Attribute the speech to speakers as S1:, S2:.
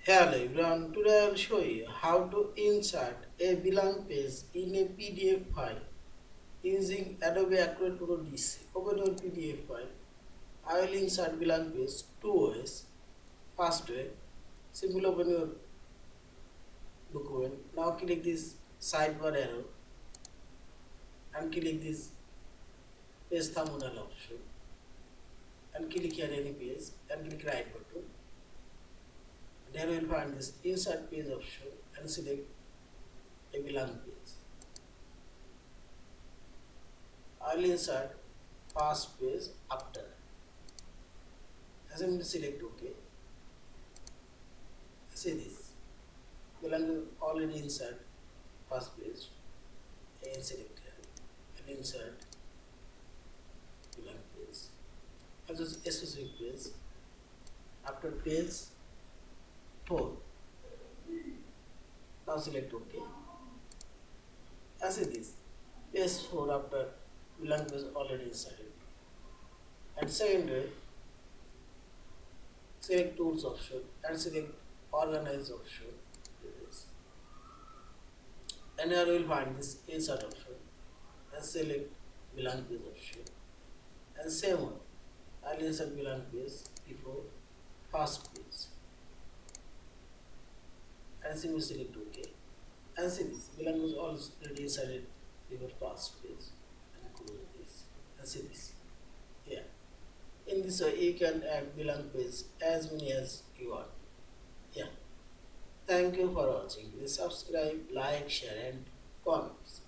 S1: Hello everyone, today I will show you how to insert a blank page in a PDF file using Adobe Acrobat Pro DC. Open your PDF file. I will insert blank page two ways. First way, simply open your document. Now click this sidebar arrow and click this page thumbnail option and click here any page and click right button. There you will find this insert page option and select a blank page. I will insert first page after. Simply select OK. See this. Blank is already insert first page and select here and insert blank page. Also associate page after page 4. Now select OK. As it is, page 4 after blank page already inserted. And second way, select tools option and select organize option. And here you will find this insert option and select blank page option. And same one, I will insert blank page before first page. And simply select OK. And see this blank page already inserted before first page. And close this. And see this. Yeah. In this way, you can add blank page as many as you want. Yeah. Thank you for watching. Please subscribe, like, share, and comments.